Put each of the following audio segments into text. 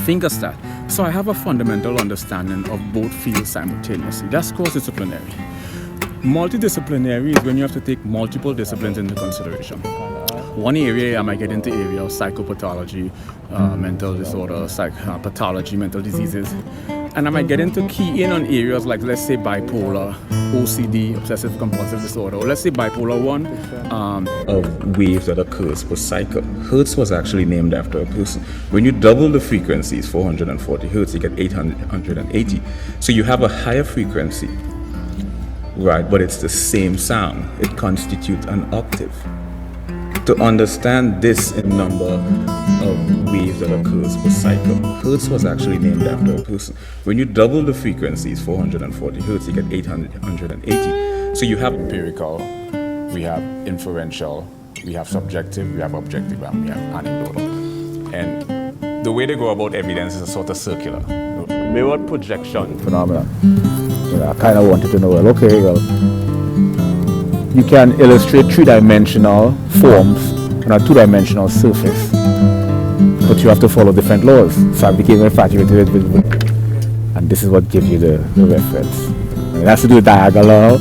fingerstat. So I have a fundamental understanding of both fields simultaneously. That's cross-disciplinary. Multidisciplinary is when you have to take multiple disciplines into consideration. One area I might get into area of psychopathology, mental disorder, pathology, mental diseases. And I might get into key in on areas like, let's say, bipolar, OCD, obsessive compulsive disorder, or let's say bipolar 1. Of waves that occurs per cycle. Hertz was actually named after a person. When you double the frequencies, 440 hertz, you get 880. So you have a higher frequency, right? But it's the same sound. It constitutes an octave. To understand this in number of waves that occurs per cycle, Hertz was actually named after a person. When you double the frequencies, 440 Hertz, you get 880. So you have empirical, we have inferential, we have subjective, we have objective, and we have anecdotal. And the way they go about evidence is a sort of circular. Mirrored projection phenomena. I kind of wanted to know, well, okay, well, you can illustrate three-dimensional forms on a two-dimensional surface, but you have to follow different laws. So I became infatuated with and this is what gives you the reference. And it has to do with diagonal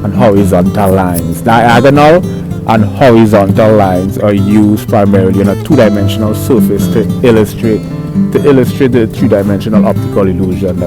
and horizontal lines. Diagonal and horizontal lines are used primarily on a two-dimensional surface to illustrate the three-dimensional optical illusion that